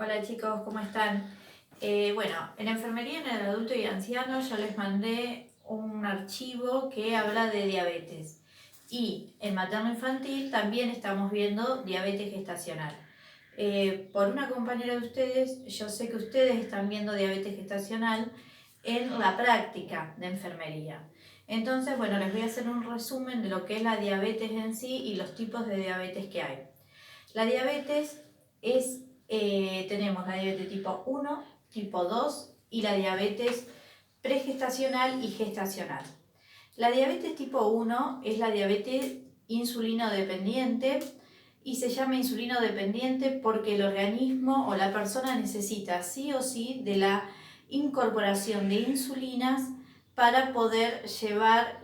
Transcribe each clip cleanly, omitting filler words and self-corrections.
Hola chicos, ¿cómo están? Bueno, en enfermería en el adulto y anciano yo les mandé un archivo que habla de diabetes. Y en materno infantil también estamos viendo diabetes gestacional. Por una compañera de ustedes, yo sé que ustedes están viendo diabetes gestacional en la práctica de enfermería. Entonces, bueno, les voy a hacer un resumen de lo que es la diabetes en sí y los tipos de diabetes que hay. La diabetes tenemos la diabetes tipo 1, tipo 2 y la diabetes pregestacional y gestacional. La diabetes tipo 1 es la diabetes insulino dependiente y se llama insulino dependiente porque el organismo o la persona necesita sí o sí de la incorporación de insulinas para poder llevar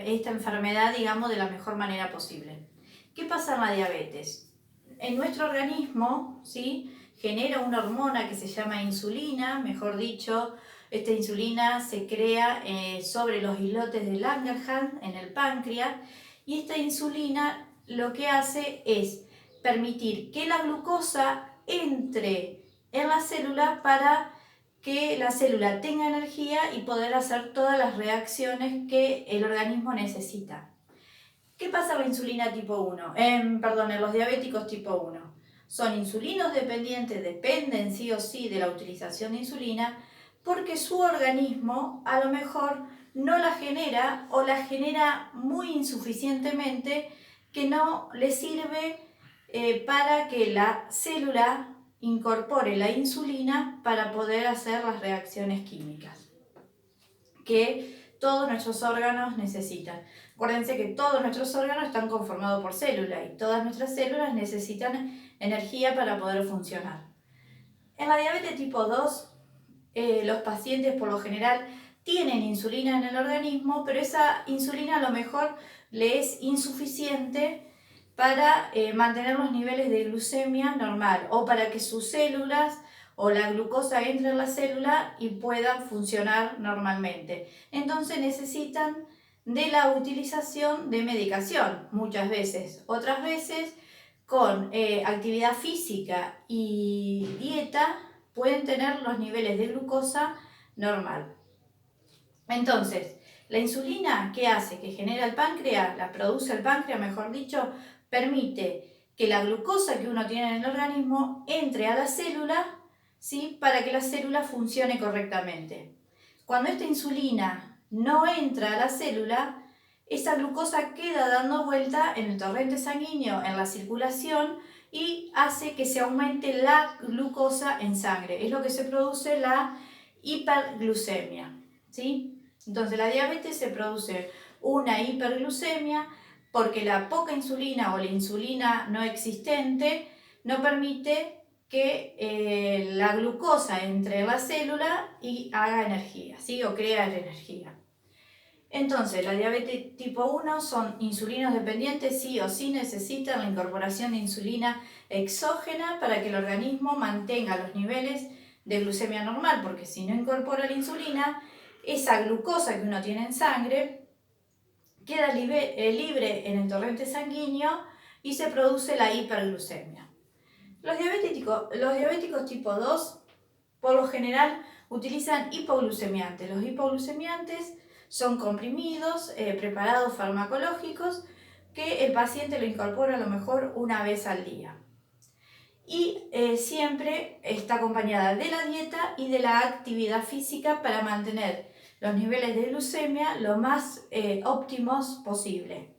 esta enfermedad, digamos, de la mejor manera posible. ¿Qué pasa en la diabetes? En nuestro organismo, ¿sí?, genera una hormona que se llama insulina, mejor dicho, esta insulina se crea sobre los islotes de Langerhans en el páncreas, y esta insulina lo que hace es permitir que la glucosa entre en la célula para que la célula tenga energía y poder hacer todas las reacciones que el organismo necesita. ¿Qué pasa con la insulina tipo 1? En los diabéticos tipo 1. Son insulinos dependientes, dependen sí o sí de la utilización de insulina, porque su organismo a lo mejor no la genera o la genera muy insuficientemente, que no le sirve para que la célula incorpore la insulina para poder hacer las reacciones químicas que todos nuestros órganos necesitan. Acuérdense que todos nuestros órganos están conformados por células y todas nuestras células necesitan energía para poder funcionar. En la diabetes tipo 2, los pacientes por lo general tienen insulina en el organismo, pero esa insulina a lo mejor le es insuficiente para mantener los niveles de glucemia normal o para que sus células o la glucosa entre en la célula y puedan funcionar normalmente. Entonces necesitan de la utilización de medicación muchas veces. Otras veces con actividad física y dieta pueden tener los niveles de glucosa normal. Entonces, la insulina, ¿qué hace? Que genera el páncreas, la produce el páncreas, mejor dicho, permite que la glucosa que uno tiene en el organismo entre a la célula, ¿sí?, para que la célula funcione correctamente. Cuando esta insulina no entra a la célula, esa glucosa queda dando vuelta en el torrente sanguíneo, en la circulación, y hace que se aumente la glucosa en sangre. Es lo que se produce la hiperglucemia, ¿sí? Entonces la diabetes se produce una hiperglucemia porque la poca insulina o la insulina no existente no permite que la glucosa entre en la célula y haga energía, ¿sí?, o crea energía. Entonces, la diabetes tipo 1 son insulinos dependientes, sí o sí necesitan la incorporación de insulina exógena para que el organismo mantenga los niveles de glucemia normal, porque si no incorpora la insulina, esa glucosa que uno tiene en sangre queda libre en el torrente sanguíneo y se produce la hiperglucemia. Los diabéticos tipo 2 por lo general utilizan hipoglucemiantes. Los hipoglucemiantes son comprimidos preparados farmacológicos que el paciente lo incorpora a lo mejor una vez al día. Y siempre está acompañada de la dieta y de la actividad física para mantener los niveles de glucemia lo más óptimos posible.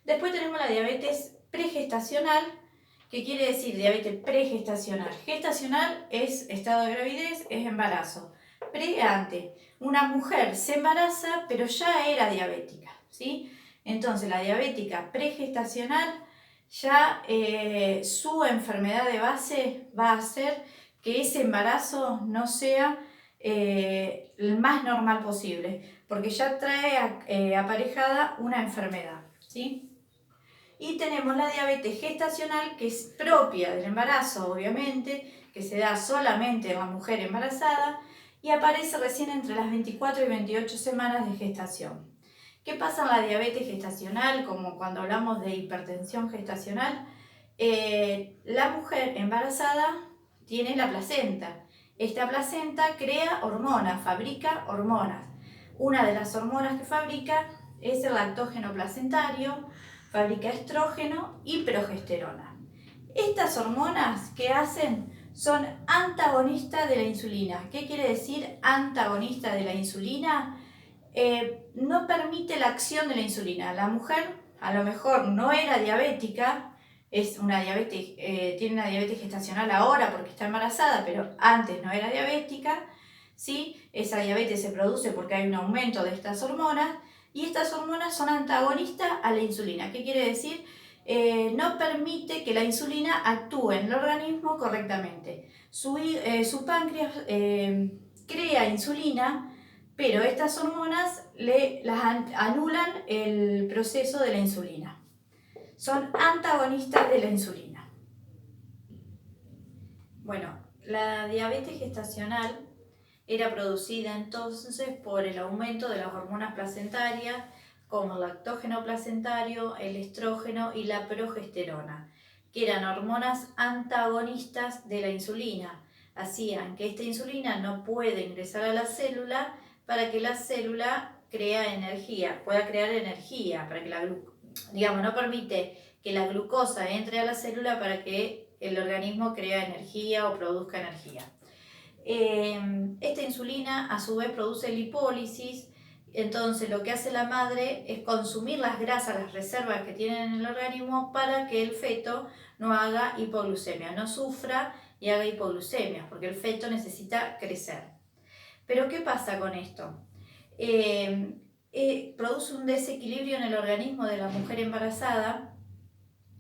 Después tenemos la diabetes pregestacional, que quiere decir diabetes pregestacional. Gestacional es estado de gravidez, es embarazo. Pre-ante. Una mujer se embaraza, pero ya era diabética, ¿sí? Entonces la diabética pregestacional ya su enfermedad de base va a hacer que ese embarazo no sea el más normal posible, porque ya trae aparejada una enfermedad, ¿sí? Y tenemos la diabetes gestacional, que es propia del embarazo, obviamente, que se da solamente en la mujer embarazada y aparece recién entre las 24 y 28 semanas de gestación. ¿Qué pasa en la diabetes gestacional? Como cuando hablamos de hipertensión gestacional, La mujer embarazada tiene la placenta. Esta placenta crea hormonas, fabrica hormonas. Una de las hormonas que fabrica es el lactógeno placentario, fabrica estrógeno y progesterona. Estas hormonas, ¿qué hacen? Son antagonistas de la insulina. ¿Qué quiere decir antagonista de la insulina? No permite la acción de la insulina. La mujer a lo mejor no era diabética, es una diabetes, tiene una diabetes gestacional ahora porque está embarazada, pero antes no era diabética, ¿sí? Esa diabetes se produce porque hay un aumento de estas hormonas y estas hormonas son antagonistas a la insulina. ¿Qué quiere decir? No permite que la insulina actúe en el organismo correctamente. Su páncreas crea insulina, pero estas hormonas anulan el proceso de la insulina. Son antagonistas de la insulina. Bueno, la diabetes gestacional era producida entonces por el aumento de las hormonas placentarias como el lactógeno placentario, el estrógeno y la progesterona, que eran hormonas antagonistas de la insulina. Hacían que esta insulina no pueda ingresar a la célula para que la célula pueda crear energía, para que no permite que la glucosa entre a la célula para que el organismo crea energía o produzca energía. Esta insulina a su vez produce lipólisis, entonces lo que hace la madre es consumir las grasas, las reservas que tiene en el organismo para que el feto no haga hipoglucemia, no sufra y haga hipoglucemia, porque el feto necesita crecer. Pero ¿qué pasa con esto? Produce un desequilibrio en el organismo de la mujer embarazada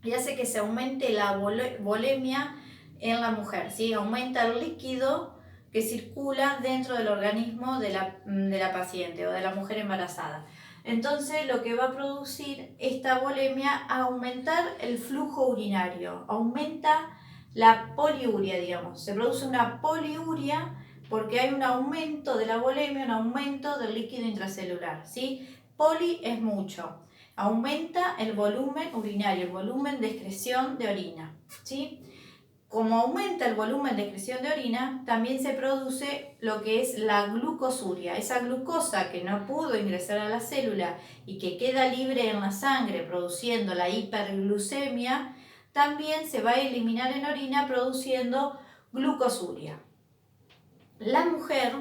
y hace que se aumente la volemia en la mujer, ¿sí? Aumenta el líquido que circula dentro del organismo de la paciente o de la mujer embarazada. Entonces lo que va a producir esta volemia a aumentar el flujo urinario, aumenta la poliuria, digamos. Se produce una poliuria porque hay un aumento de la volemia, un aumento del líquido intracelular, ¿sí? Poli es mucho. Aumenta el volumen urinario, el volumen de excreción de orina, ¿sí? Como aumenta el volumen de excreción de orina, también se produce lo que es la glucosuria. Esa glucosa que no pudo ingresar a la célula y que queda libre en la sangre produciendo la hiperglucemia, también se va a eliminar en orina produciendo glucosuria. La mujer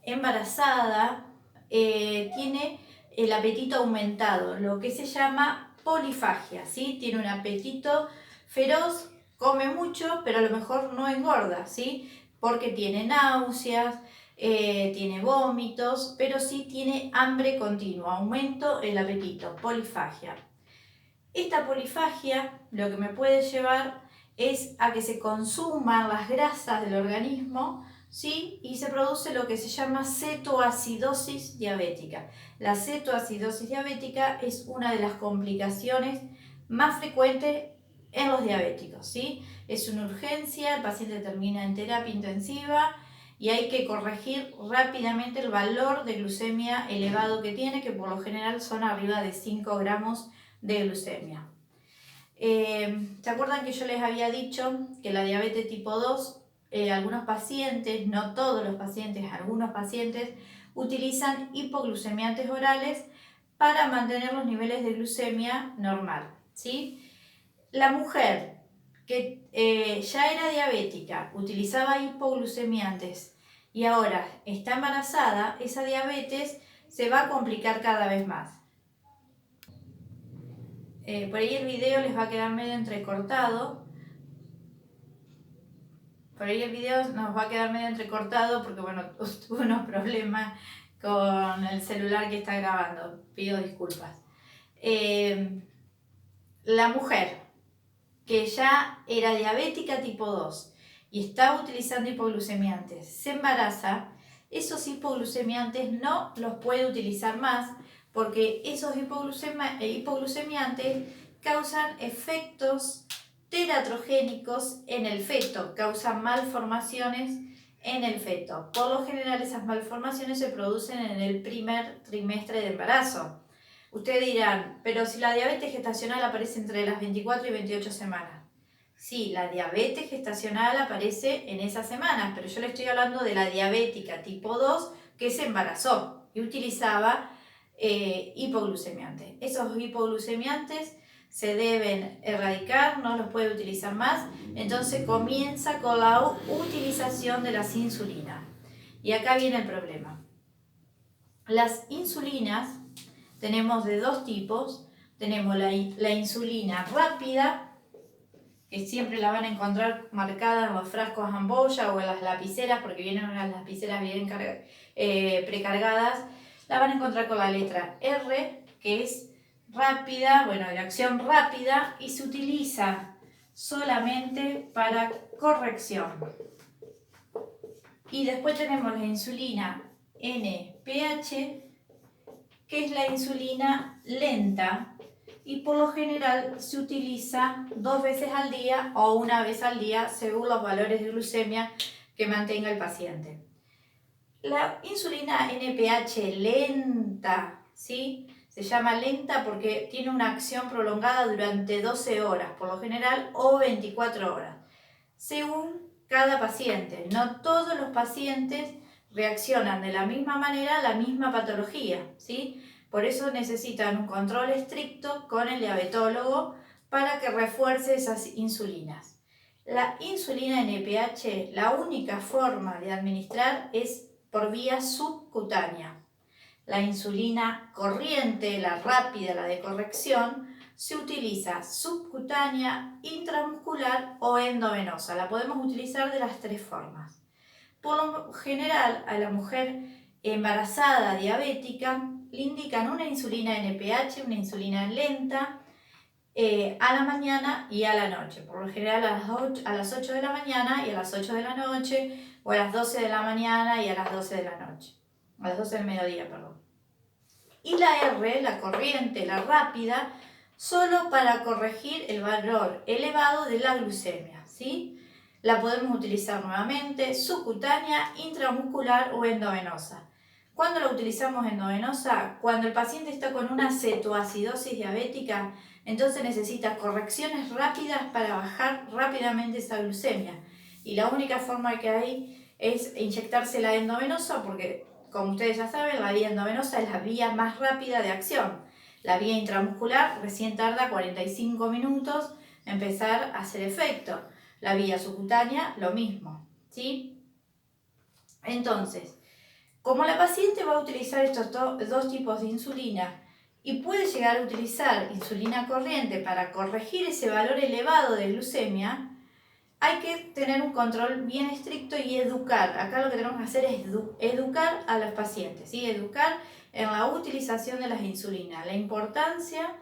embarazada tiene el apetito aumentado, lo que se llama polifagia, ¿sí? Tiene un apetito feroz, come mucho, pero a lo mejor no engorda, ¿sí? Porque tiene náuseas, tiene vómitos, pero sí tiene hambre continua, aumento el apetito, polifagia. Esta polifagia lo que me puede llevar es a que se consuman las grasas del organismo, ¿sí? Y se produce lo que se llama cetoacidosis diabética. La cetoacidosis diabética es una de las complicaciones más frecuentes en los diabéticos, ¿sí? Es una urgencia, el paciente termina en terapia intensiva y hay que corregir rápidamente el valor de glucemia elevado que tiene, que por lo general son arriba de 5 gramos de glucemia. ¿Se acuerdan que yo les había dicho que la diabetes tipo 2, algunos pacientes, no todos los pacientes, algunos pacientes utilizan hipoglucemiantes orales para mantener los niveles de glucemia normal, ¿sí? La mujer que ya era diabética, utilizaba hipoglucemiantes y ahora está embarazada, esa diabetes se va a complicar cada vez más. Por ahí el video les va a quedar medio entrecortado. Por ahí el video nos va a quedar medio entrecortado porque, bueno, tuve unos problemas con el celular que está grabando. Pido disculpas. La mujer que ya era diabética tipo 2 y estaba utilizando hipoglucemiantes, se embaraza, esos hipoglucemiantes no los puede utilizar más porque esos hipoglucemiantes causan efectos teratrogénicos en el feto, causan malformaciones en el feto. Por lo general esas malformaciones se producen en el primer trimestre de embarazo. Ustedes dirán, pero si la diabetes gestacional aparece entre las 24 y 28 semanas. Sí, la diabetes gestacional aparece en esas semanas, pero yo le estoy hablando de la diabética tipo 2 que se embarazó y utilizaba hipoglucemiantes. Esos hipoglucemiantes se deben erradicar, no los puede utilizar más, entonces comienza con la utilización de las insulinas. Y acá viene el problema. Las insulinas tenemos de dos tipos. Tenemos la insulina rápida, que siempre la van a encontrar marcada en los frascos ampolla o en las lapiceras, porque vienen unas lapiceras bien precargadas. La van a encontrar con la letra R, que es rápida, bueno, de acción rápida, y se utiliza solamente para corrección. Y después tenemos la insulina NPH, que es la insulina lenta, y por lo general se utiliza 2 veces al día o 1 vez al día según los valores de glucemia que mantenga el paciente. La insulina NPH lenta, ¿sí? Se llama lenta porque tiene una acción prolongada durante 12 horas, por lo general, o 24 horas, según cada paciente. No todos los pacientes reaccionan de la misma manera a la misma patología, ¿sí? Por eso necesitan un control estricto con el diabetólogo para que refuerce esas insulinas. La insulina NPH, la única forma de administrar es por vía subcutánea. La insulina corriente, la rápida, la de corrección, se utiliza subcutánea, intramuscular o endovenosa. La podemos utilizar de las 3 formas. Por lo general, a la mujer embarazada diabética le indican una insulina NPH, una insulina lenta, a la mañana y a la noche. Por lo general a las 8 de la mañana y a las 8 de la noche, o a las 12 de la mañana y a las 12 de la noche. A las 12 del mediodía, perdón. Y la R, la corriente, la rápida, solo para corregir el valor elevado de la glucemia, ¿sí? La podemos utilizar nuevamente subcutánea, intramuscular o endovenosa. ¿Cuándo la utilizamos endovenosa? Cuando el paciente está con una cetoacidosis diabética, entonces necesita correcciones rápidas para bajar rápidamente esa glucemia. Y la única forma que hay es inyectarse la endovenosa porque, como ustedes ya saben, la vía endovenosa es la vía más rápida de acción. La vía intramuscular recién tarda 45 minutos en empezar a hacer efecto. La vía subcutánea, lo mismo, ¿sí? Entonces, como la paciente va a utilizar estos dos tipos de insulina y puede llegar a utilizar insulina corriente para corregir ese valor elevado de glucemia, hay que tener un control bien estricto y educar. Acá lo que tenemos que hacer es educar a los pacientes, ¿sí? Educar en la utilización de las insulinas, la importancia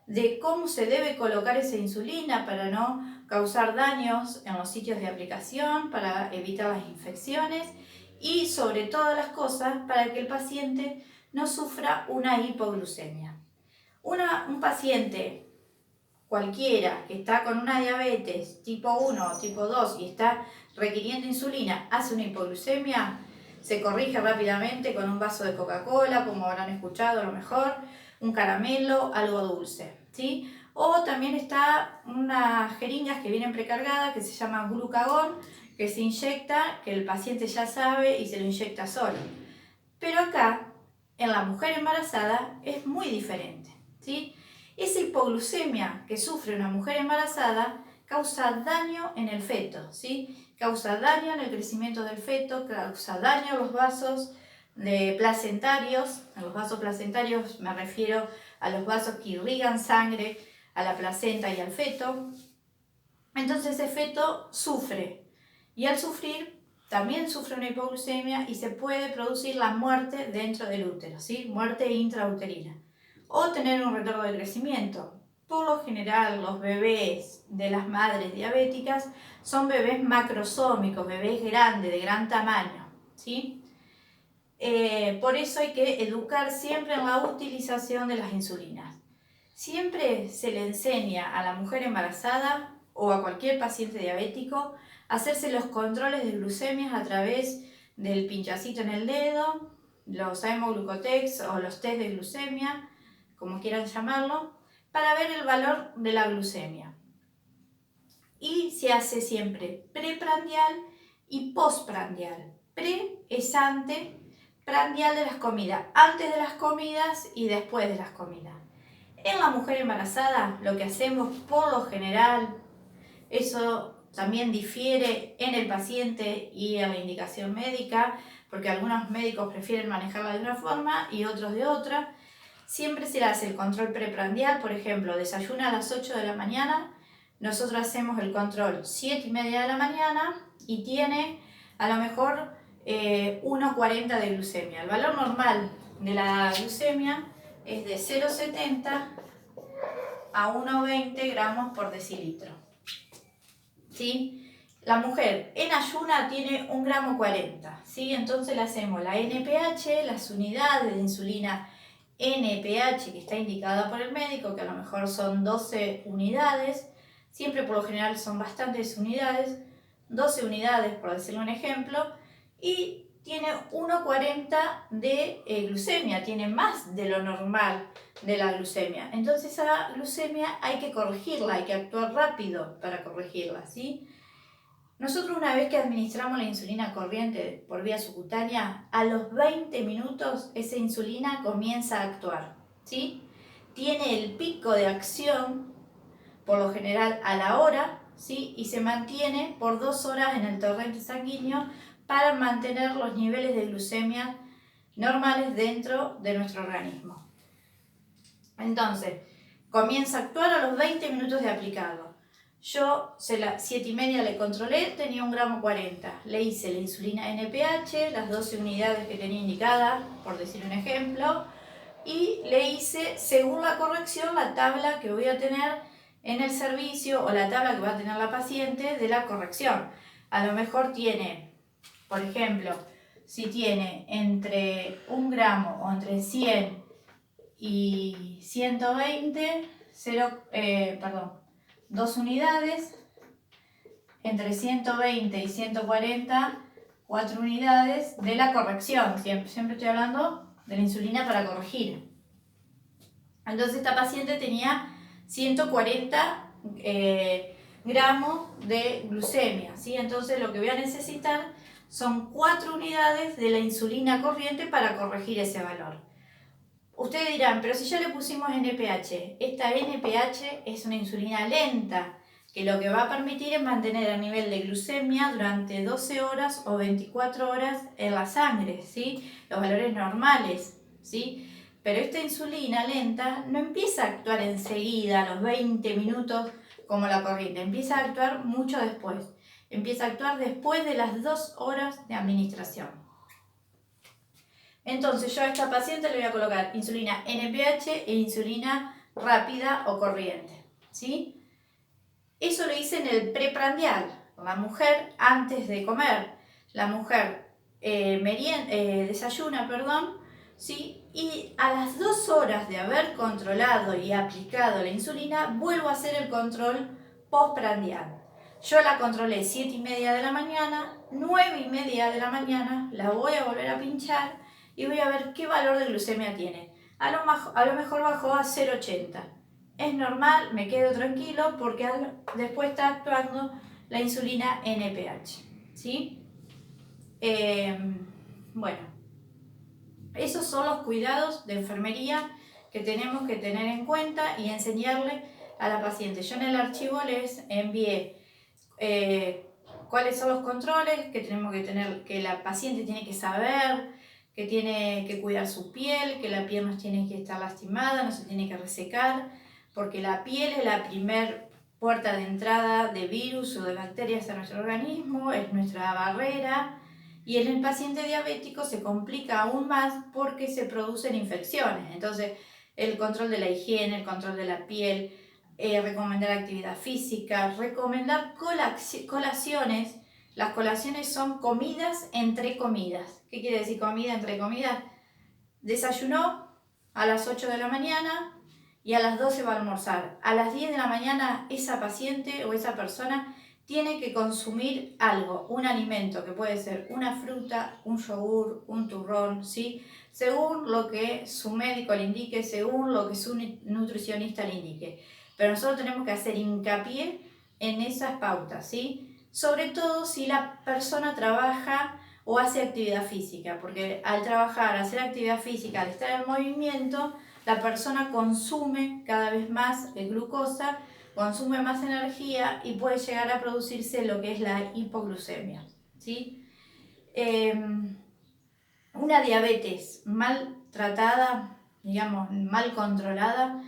de cómo se debe colocar esa insulina para no causar daños en los sitios de aplicación, para evitar las infecciones y sobre todas las cosas para que el paciente no sufra una hipoglucemia. Un paciente cualquiera que está con una diabetes tipo 1 o tipo 2 y está requiriendo insulina, hace una hipoglucemia, se corrige rápidamente con un vaso de Coca-Cola, como habrán escuchado a lo mejor, un caramelo, algo dulce, ¿sí? O también está unas jeringas que vienen precargadas que se llaman glucagón, que se inyecta, que el paciente ya sabe y se lo inyecta solo. Pero acá, en la mujer embarazada, es muy diferente, ¿sí? Esa hipoglucemia que sufre una mujer embarazada causa daño en el feto, ¿sí? Causa daño en el crecimiento del feto, causa daño a los vasos placentarios. A los vasos placentarios me refiero a los vasos que irrigan sangre a la placenta y al feto. Entonces ese feto sufre y al sufrir también sufre una hipoglucemia y se puede producir la muerte dentro del útero, ¿sí? Muerte intrauterina. O tener un retardo de crecimiento. Por lo general, los bebés de las madres diabéticas son bebés macrosómicos, bebés grandes, de gran tamaño, ¿sí? Por eso hay que educar siempre en la utilización de las insulinas. Siempre se le enseña a la mujer embarazada o a cualquier paciente diabético a hacerse los controles de glucemias a través del pinchacito en el dedo, los hemoglucotex o los test de glucemia, como quieran llamarlo, para ver el valor de la glucemia. y se hace siempre preprandial y postprandial. Pre es antes, prandial de las comidas, antes de las comidas y después de las comidas. En la mujer embarazada lo que hacemos por lo general, eso también difiere en el paciente y en la indicación médica, porque algunos médicos prefieren manejarla de una forma y otros de otra. Siempre se le hace el control preprandial, por ejemplo, desayuna a las 8 de la mañana, nosotros hacemos el control 7:30 de la mañana y tiene a lo mejor 1,40 de glucemia. El valor normal de la glucemia es de 0,70 a 1,20 gramos por decilitro. ¿Sí? La mujer en ayuna tiene 1,40 gramo, ¿sí? Entonces le hacemos la NPH, las unidades de insulina NPH que está indicada por el médico, que a lo mejor son 12 unidades, siempre por lo general son bastantes unidades, 12 unidades por decirle un ejemplo, y tiene 1,40 de glucemia, tiene más de lo normal de la glucemia. Entonces esa glucemia hay que corregirla, hay que actuar rápido para corregirla, ¿sí? Nosotros una vez que administramos la insulina corriente por vía subcutánea, a los 20 minutos esa insulina comienza a actuar, ¿sí? Tiene el pico de acción, por lo general a la hora, ¿sí? Y se mantiene por 2 horas en el torrente sanguíneo para mantener los niveles de glucemia normales dentro de nuestro organismo. Entonces, comienza a actuar a los 20 minutos de aplicado. Yo, 7:30 le controlé, tenía 1,40 gramo. Le hice la insulina NPH, las 12 unidades que tenía indicadas, por decir un ejemplo, y le hice, según la corrección, la tabla que voy a tener en el servicio o la tabla que va a tener la paciente de la corrección. A lo mejor tiene, por ejemplo, si tiene entre 1 gramo o entre 100 y 120, 2 unidades, entre 120 y 140, 4 unidades de la corrección. Siempre estoy hablando de la insulina para corregir. Entonces esta paciente tenía 140 gramos de glucemia, ¿sí? Entonces lo que voy a necesitar son 4 unidades de la insulina corriente para corregir ese valor. Ustedes dirán, pero si ya le pusimos NPH, esta NPH es una insulina lenta, que lo que va a permitir es mantener el nivel de glucemia durante 12 horas o 24 horas en la sangre, ¿sí? Los valores normales, ¿sí? Pero esta insulina lenta no empieza a actuar enseguida, a los 20 minutos, como la corriente, empieza a actuar mucho después. Empieza a actuar después de las 2 horas de administración. Entonces yo a esta paciente le voy a colocar insulina NPH e insulina rápida o corriente, ¿sí? Eso lo hice en el preprandial, la mujer antes de comer. La mujer desayuna, ¿sí? Y a las 2 horas de haber controlado y aplicado la insulina, vuelvo a hacer el control postprandial. Yo la controlé 7:30 de la mañana, 9:30 de la mañana, la voy a volver a pinchar y voy a ver qué valor de glucemia tiene. A lo mejor bajó a 0,80. Es normal, me quedo tranquilo porque después está actuando la insulina NPH, ¿sí? Bueno, esos son los cuidados de enfermería que tenemos que tener en cuenta y enseñarle a la paciente. Yo en el archivo les envié cuáles son los controles que tenemos que tener, que la paciente tiene que saber, que tiene que cuidar su piel, que la piel no tiene que estar lastimada, no se tiene que resecar, porque la piel es la primer puerta de entrada de virus o de bacterias a nuestro organismo, es nuestra barrera, y en el paciente diabético se complica aún más porque se producen infecciones. Entonces, el control de la higiene, el control de la piel, recomendar actividad física, recomendar colaciones. Las colaciones son comidas entre comidas. ¿Qué quiere decir comida entre comidas? Desayunó a las 8 de la mañana y a las 12 va a almorzar. A las 10 de la mañana esa paciente o esa persona tiene que consumir algo, un alimento, que puede ser una fruta, un yogur, un turrón, ¿sí? Según lo que su médico le indique, según lo que su nutricionista le indique. Pero nosotros tenemos que hacer hincapié en esas pautas, ¿sí? Sobre todo si la persona trabaja o hace actividad física, porque al trabajar, hacer actividad física, al estar en movimiento, la persona consume cada vez más glucosa, consume más energía y puede llegar a producirse lo que es la hipoglucemia, ¿sí? Una diabetes mal tratada, digamos, mal controlada,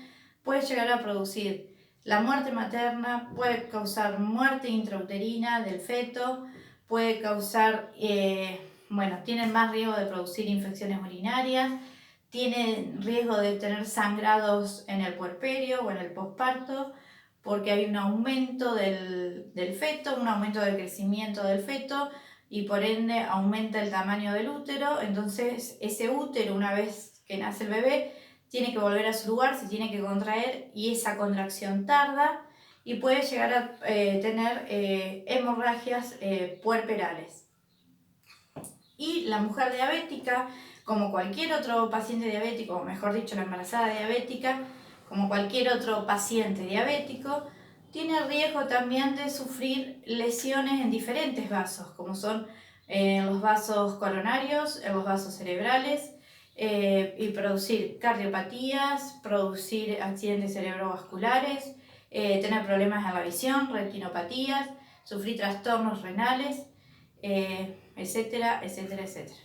puede llegar a producir la muerte materna, puede causar muerte intrauterina del feto, puede causar, bueno, tienen más riesgo de producir infecciones urinarias, tienen riesgo de tener sangrados en el puerperio o en el posparto, porque hay un aumento del feto, un aumento del crecimiento del feto, y por ende aumenta el tamaño del útero. Entonces ese útero, una vez que nace el bebé, tiene que volver a su lugar, se tiene que contraer y esa contracción tarda y puede llegar a tener hemorragias puerperales. Y la mujer diabética, como cualquier otro paciente diabético, o mejor dicho, la embarazada diabética, como cualquier otro paciente diabético, tiene riesgo también de sufrir lesiones en diferentes vasos, como son los vasos coronarios, en los vasos cerebrales, y producir cardiopatías, producir accidentes cerebrovasculares, tener problemas en la visión, retinopatías, sufrir trastornos renales, etcétera, etcétera, etcétera.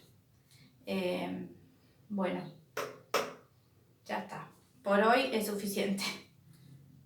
Bueno, ya está. Por hoy es suficiente.